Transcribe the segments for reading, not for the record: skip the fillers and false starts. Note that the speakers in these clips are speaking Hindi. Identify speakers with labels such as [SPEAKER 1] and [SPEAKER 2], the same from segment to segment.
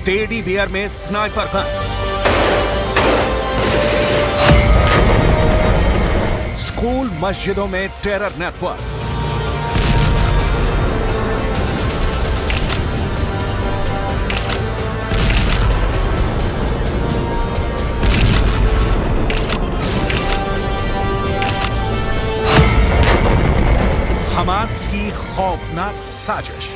[SPEAKER 1] टेडी बियर में स्नाइपर गन, स्कूल मस्जिदों में टेरर नेटवर्क, हमास की खौफनाक साजिश।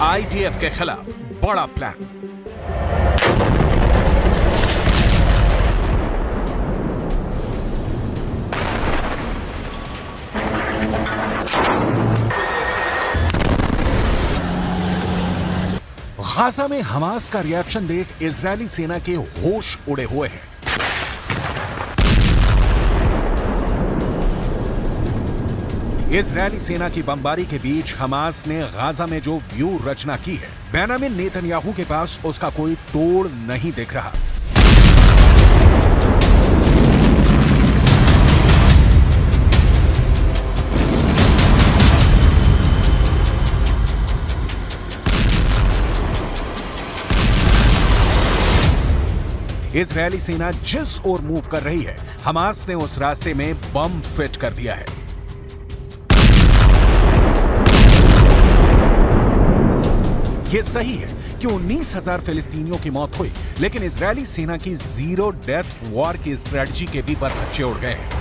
[SPEAKER 1] आईडीएफ के खिलाफ बड़ा प्लान। गाजा में हमास का रिएक्शन देख इजरायली सेना के होश उड़े हुए हैं। इजरायली सेना की बमबारी के बीच हमास ने गाजा में जो व्यू रचना की है, बेंजामिन नेतन्याहू के पास उसका कोई तोड़ नहीं दिख रहा। इजरायली सेना जिस ओर मूव कर रही है, हमास ने उस रास्ते में बम फिट कर दिया है। यह सही है कि 19,000 फिलिस्तीनियों की मौत हुई, लेकिन इजरायली सेना की जीरो डेथ वॉर की स्ट्रेटजी के भी परखच्चे उड़ गए हैं।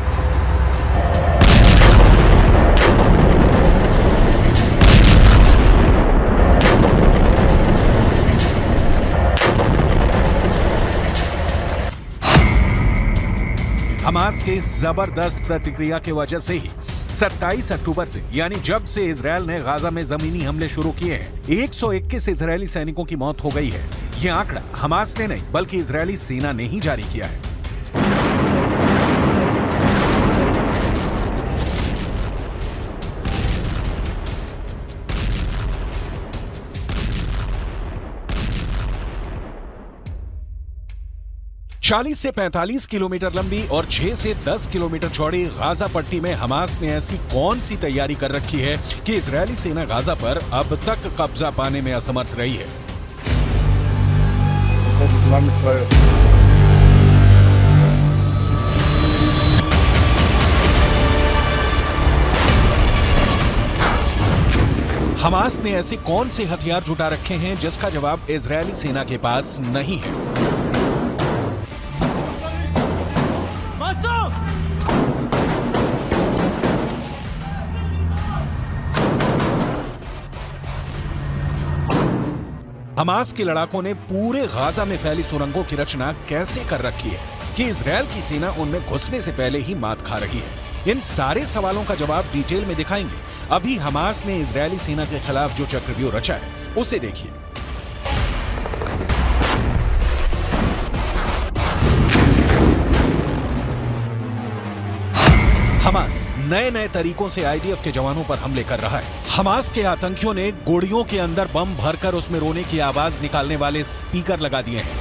[SPEAKER 1] हमास के जबरदस्त प्रतिक्रिया की वजह से ही 27 अक्टूबर से, यानी जब से इजरायल ने गाजा में जमीनी हमले शुरू किए हैं, 121 इजरायली सैनिकों की मौत हो गई है। यह आंकड़ा हमास ने नहीं बल्कि इजरायली सेना ने ही जारी किया है। चालीस से 45 किलोमीटर लंबी और 6 से 10 किलोमीटर चौड़ी गाजा पट्टी में हमास ने ऐसी कौन सी तैयारी कर रखी है कि इजरायली सेना गाजा पर अब तक कब्जा पाने में असमर्थ रही है। हमास ने ऐसे कौन से हथियार जुटा रखे हैं जिसका जवाब इजरायली सेना के पास नहीं है। हमास के लड़ाकों ने पूरे गाजा में फैली सुरंगों की रचना कैसे कर रखी है कि इजरायल की सेना उनमें घुसने से पहले ही मात खा रही है। इन सारे सवालों का जवाब डिटेल में दिखाएंगे। अभी हमास ने इजरायली सेना के खिलाफ जो चक्रव्यूह रचा है, उसे देखिए। हमास नए नए तरीकों से आईडीएफ के जवानों पर हमले कर रहा है। हमास के आतंकियों ने गोलियों के अंदर बम भरकर उसमें रोने की आवाज निकालने वाले स्पीकर लगा दिए हैं।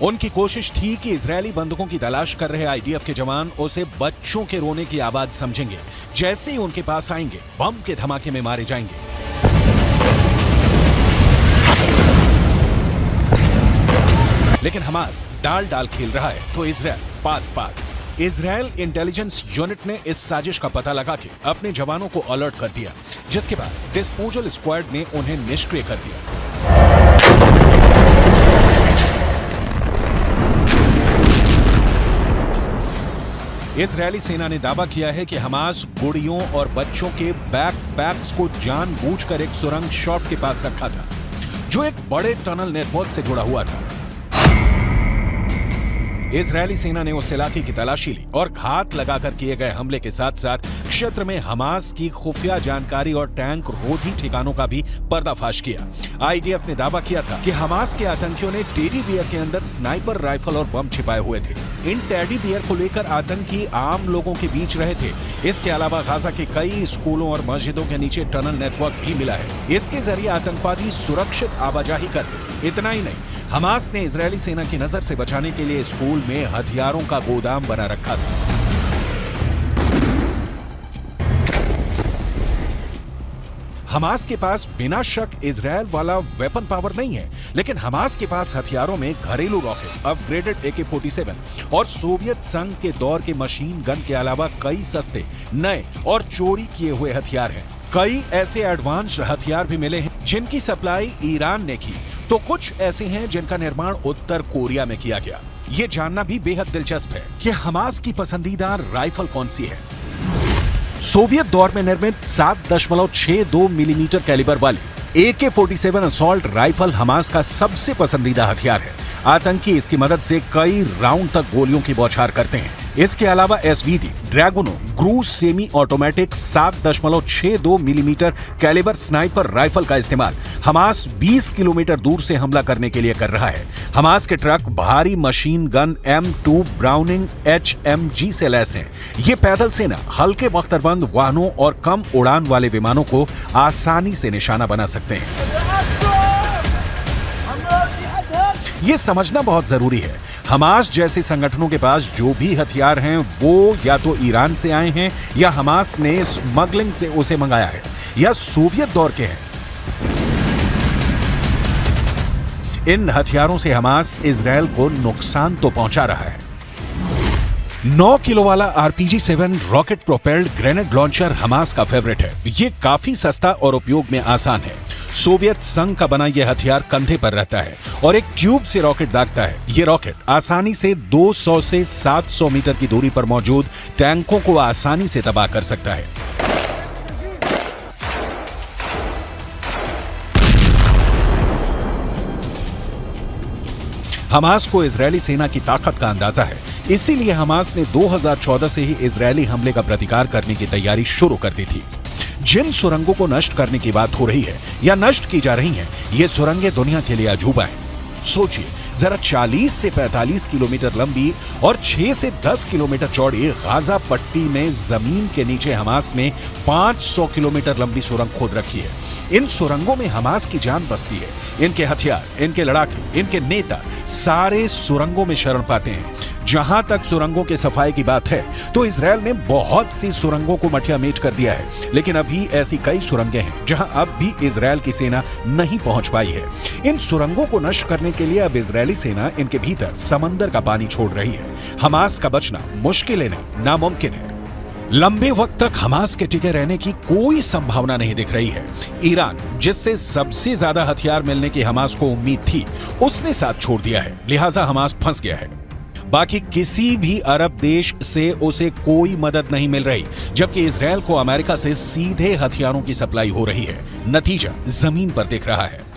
[SPEAKER 1] उनकी कोशिश थी कि इजरायली बंदूकों की तलाश कर रहे आईडीएफ के जवान उसे बच्चों के रोने की आवाज समझेंगे। जैसे ही उनके पास आएंगे, बम के धमाके में मारे जाएंगे। लेकिन हमास डाल डाल खेल रहा है तो इजरायल पात पात। इजरायल इंटेलिजेंस यूनिट ने इस साजिश का पता लगा के अपने जवानों को अलर्ट कर दिया, जिसके बाद डिस्पोजल स्क्वाड ने उन्हें निष्क्रिय कर दिया। इजरायली सेना ने दावा किया है कि हमास गुड़ियों और बच्चों के बैकपैक्स को जानबूझकर एक सुरंग शॉट के पास रखा था, जो एक बड़े टनल नेटवर्क से जुड़ा हुआ था। इजरायली सेना ने उस इलाके की तलाशी ली और घात लगाकर किए गए हमले के साथ साथ क्षेत्र में हमास की खुफिया जानकारी और टैंक रोधी ठिकानों का भी पर्दाफाश किया। आईडीएफ ने दावा किया था कि हमास के आतंकियों ने टेडी बियर के अंदर स्नाइपर राइफल और बम छिपाए हुए थे। इन टेडी बियर को लेकर आतंकी आम लोगों के बीच रहे थे। इसके अलावा गाजा के कई स्कूलों और मस्जिदों के नीचे टनल नेटवर्क भी मिला है। इसके जरिए आतंकवादी सुरक्षित आवाजाही करते। इतना ही नहीं, हमास ने इजरायली सेना की नजर से बचाने के लिए स्कूल में हथियारों का गोदाम बना रखा था। हमास के पास बिना शक इजरायल वाला वेपन पावर नहीं है, लेकिन हमास के पास हथियारों में घरेलू रॉकेट, अपग्रेडेड AK-47 और सोवियत संघ के दौर के मशीन गन के अलावा कई सस्ते, नए और चोरी किए हुए हथियार हैं। कई ऐसे एडवांस्ड हथियार भी मिले हैं जिनकी सप्लाई ईरान ने की, तो कुछ ऐसे हैं जिनका निर्माण उत्तर कोरिया में किया गया। ये जानना भी बेहद दिलचस्प है कि हमास की पसंदीदा राइफल कौन सी है। सोवियत दौर में निर्मित 7.62 मिलीमीटर कैलिबर वाली AK-47 असॉल्ट राइफल हमास का सबसे पसंदीदा हथियार है। आतंकी इसकी मदद से कई राउंड तक गोलियों की बौछार करते हैं। इसके अलावा SVD, ड्रैगुनो, क्रूज semi automatic 7.62 millimetre calibre sniper rifle का इस्तेमाल हमास 20 किलोमीटर दूर से हमला करने के लिए कर रहा है। हमास के ट्रक भारी machine gun M2 browning HMG से लैस हैं। ये पैदल सेना हल्के बख्तरबंद वाहनों और कम उड़ान वाले विमानों को आसानी से निशाना बना सकते हैं। ये समझना बहुत जरूरी है, हमास जैसे संगठनों के पास जो भी हथियार हैं वो या तो ईरान से आए हैं या हमास ने स्मगलिंग से उसे मंगाया है या सोवियत दौर के हैं। इन हथियारों से हमास इजरायल को नुकसान तो पहुंचा रहा है। 9 किलो वाला RPG-7 rocket propelled grenade launcher Hamas का फेवरेट है। ये काफी सस्ता और उपयोग में आसान है। सोवियत संघ का बना यह हथियार कंधे पर रहता है और एक ट्यूब से रॉकेट दागता है। यह रॉकेट आसानी से 200 से 700 मीटर की दूरी पर मौजूद टैंकों को आसानी से तबाह कर सकता है। हमास को इजरायली सेना की ताकत का अंदाजा है, इसीलिए हमास ने 2014 से ही इजरायली हमले का प्रतिकार करने की तैयारी शुरू कर दी थी। जिन सुरंगों को नष्ट करने की बात हो रही है या नष्ट की जा रही हैं, ये सुरंगें दुनिया के लिए अजूबा हैं। सोचिए जरा, 40 से 45 किलोमीटर लंबी और 6 से 10 किलोमीटर चौड़ी गाजा पट्टी में जमीन के नीचे हमास ने 500 किलोमीटर लंबी सुरंग खोद रखी है। इन सुरंगों में हमास की जान बसती है। इनके हथियार, इनके लड़ाके, इनके नेता सारे सुरंगों में शरण पाते हैं। जहां तक सुरंगों के सफाई की बात है तो इजरायल ने बहुत सी सुरंगों को मटिया मेट कर दिया है, लेकिन अभी ऐसी कई सुरंगें हैं जहां अब भी इजरायल की सेना नहीं पहुंच पाई है। इन सुरंगों को नष्ट करने के लिए अब इजरायली सेना इनके भीतर समंदर का पानी छोड़ रही है। हमास का बचना मुश्किल नहीं, नामुमकिन है। लंबे वक्त तक हमास के टिके रहने की कोई संभावना नहीं दिख रही है। ईरान, जिससे सबसे ज्यादा हथियार मिलने की हमास को उम्मीद थी, उसने साथ छोड़ दिया है, लिहाजा हमास फंस गया है। बाकी किसी भी अरब देश से उसे कोई मदद नहीं मिल रही, जबकि इजरायल को अमेरिका से सीधे हथियारों की सप्लाई हो रही है। नतीजा जमीन पर दिख रहा है।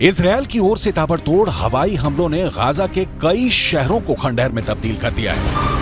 [SPEAKER 1] इजरायल की ओर से ताबड़तोड़ हवाई हमलों ने गाजा के कई शहरों को खंडहर में तब्दील कर दिया है।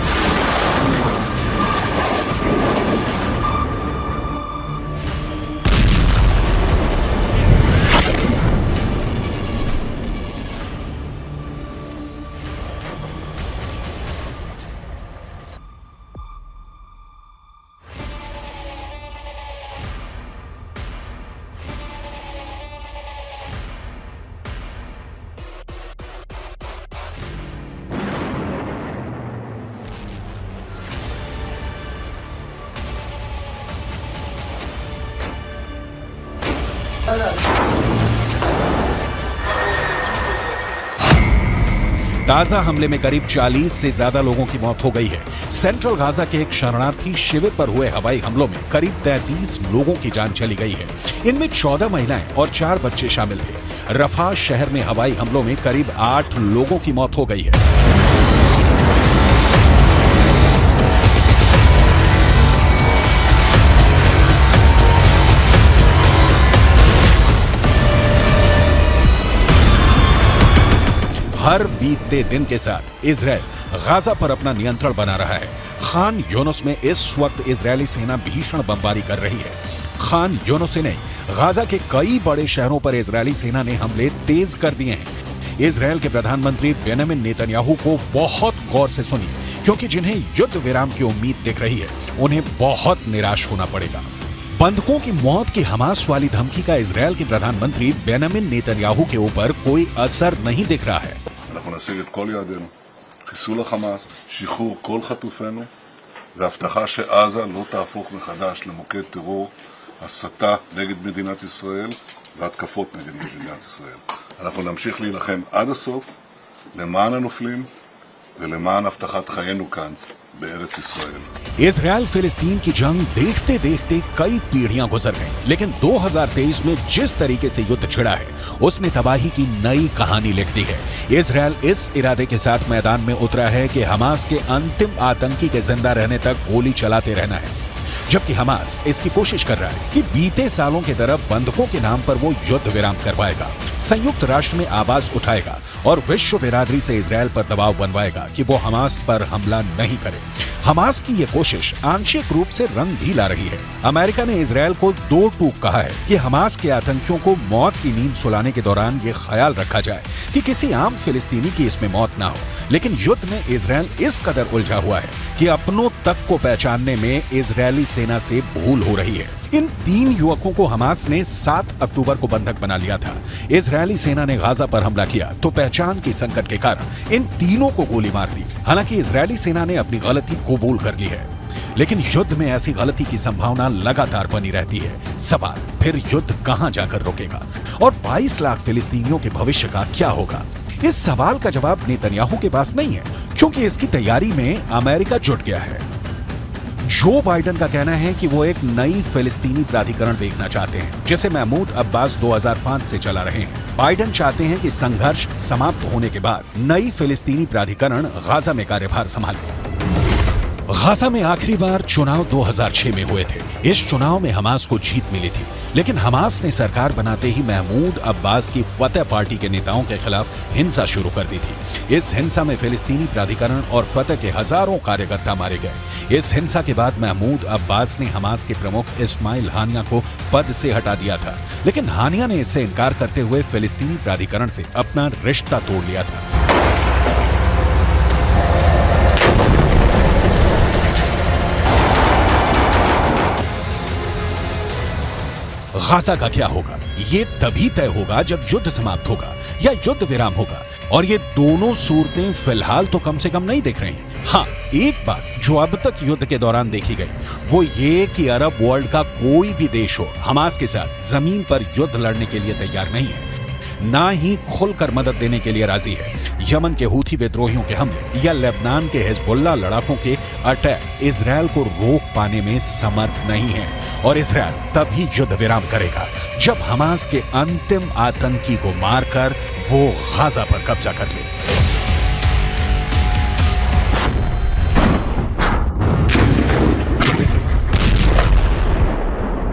[SPEAKER 1] गाजा हमले में करीब 40 से ज्यादा लोगों की मौत हो गई है। सेंट्रल गाजा के एक शरणार्थी शिविर पर हुए हवाई हमलों में करीब 33 लोगों की जान चली गई है। इनमें 14 महिलाएं और 4 बच्चे शामिल थे। रफा शहर में हवाई हमलों में करीब 8 लोगों की मौत हो गई है। हर बीतते दिन के साथ इजराइल गाजा पर अपना नियंत्रण बना रहा है। खान यूनुस में इस वक्त इजरायली सेना भीषण बमबारी कर रही है। खान यूनुस ने गाजा के कई बड़े शहरों पर इजरायली सेना ने हमले तेज कर दिए हैं। इजरायल के प्रधानमंत्री बेंजामिन नेतन्याहू को बहुत गौर से सुनिए, क्योंकि जिन्हें युद्ध विराम की उम्मीद दिख रही है उन्हें बहुत निराश होना पड़ेगा। बंधकों की मौत की हमास वाली धमकी का इजरायल के प्रधानमंत्री बेंजामिन नेतन्याहू के ऊपर कोई असर नहीं दिख रहा है।
[SPEAKER 2] אנחנו נשיג את כל יעדינו, חיסול החמאס, שחרור כל חטופינו, והבטחה שעזה לא תהפוך מחדש למוקד טרור, הסתה נגד מדינת ישראל והתקפות נגד מדינת ישראל. אנחנו נמשיך להילחם עד הסוף למען הנופלים ולמען הבטחת חיינו כאן בארץ ישראל.
[SPEAKER 1] इजरायल फिलिस्तीन की जंग देखते देखते कई पीढ़ियां गुजर गईं, लेकिन 2023 में जिस तरीके से युद्ध छिड़ा है उसने तबाही की नई कहानी लिख दी है। इजरायल इस इरादे के साथ मैदान में उतरा है कि हमास के अंतिम आतंकी के जिंदा रहने तक गोली चलाते रहना है, जबकि हमास इसकी कोशिश कर रहा है कि बीते सालों की तरह बंधकों के नाम पर वो युद्ध विराम करवाएगा, संयुक्त राष्ट्र में आवाज उठाएगा और विश्व बिरादरी से इजरायल पर दबाव बनवाएगा कि वो हमास पर हमला नहीं करे। हमास की ये कोशिश आंशिक रूप से रंग भी ला रही है। अमेरिका ने इजरायल को 2 टूक कहा है कि हमास के आतंकियों को मौत की नींद सुलाने के दौरान ये ख्याल रखा जाए कि किसी आम फिलिस्तीनी की इसमें मौत ना हो। लेकिन युद्ध में इजरायल इस कदर उलझा हुआ है कि अपनों तक को पहचानने में इजरायली सेना से भूल हो रही है। इन 3 युवकों को हमास ने 7 अक्टूबर को बंधक बना लिया था। इजरायली सेना ने गाजा पर हमला किया तो पहचान की संकट के कारण इन तीनों को गोली मार दी। हालांकि इजरायली सेना ने अपनी गलती कबूल कर ली है, लेकिन युद्ध में ऐसी गलती की संभावना लगातार बनी रहती है। सवाल फिर युद्ध कहां जाकर रुकेगा और 22 लाख फिलिस्तीनियों के भविष्य का क्या होगा? इस सवाल का जवाब नेतन्याहू के पास नहीं है, क्योंकि इसकी तैयारी में अमेरिका जुट गया है। जो बाइडेन का कहना है कि वो एक नई फिलिस्तीनी प्राधिकरण देखना चाहते हैं, जिसे महमूद अब्बास 2005 से चला रहे हैं। बाइडेन चाहते हैं कि संघर्ष समाप्त होने के बाद नई फिलिस्तीनी प्राधिकरण गाजा में कार्यभार संभाले। गाजा में आखिरी बार चुनाव 2006 में हुए थे। इस चुनाव में हमास को जीत मिली थी, लेकिन हमास ने सरकार बनाते ही महमूद अब्बास की फतह पार्टी के नेताओं के खिलाफ हिंसा शुरू कर दी थी। इस हिंसा में फिलिस्तीनी प्राधिकरण और फतह के हजारों कार्यकर्ता मारे गए। इस हिंसा के बाद महमूद अब्बास ने हमास के प्रमुख इस्माइल हानिया को पद से हटा दिया था, लेकिन हानिया ने इससे इनकार करते हुए फिलिस्तीनी प्राधिकरण से अपना रिश्ता तोड़ लिया था। गाजा का क्या होगा? ये तभी तय होगा जब युद्ध समाप्त होगा या युद्ध विराम होगा, और ये दोनों सूरतें फिलहाल तो कम से कम नहीं दिख रही हैं। हाँ, एक बात जो अब तक युद्ध के दौरान देखी गई वो ये कि अरब वर्ल्ड का कोई भी देश हो हमास के साथ जमीन पर युद्ध लड़ने के लिए तैयार नहीं है, ना ही खुलकर मदद देने के लिए राजी है। यमन के हूथी विद्रोहियों के हमले या लेबनान के हिजबुल्लाह लड़ाकों के अटैक इजरायल को रोक पाने में समर्थ नहीं है, और इजरायल तभी युद्ध विराम करेगा जब हमास के अंतिम आतंकी को मारकर वो गाजा पर कब्जा कर ले।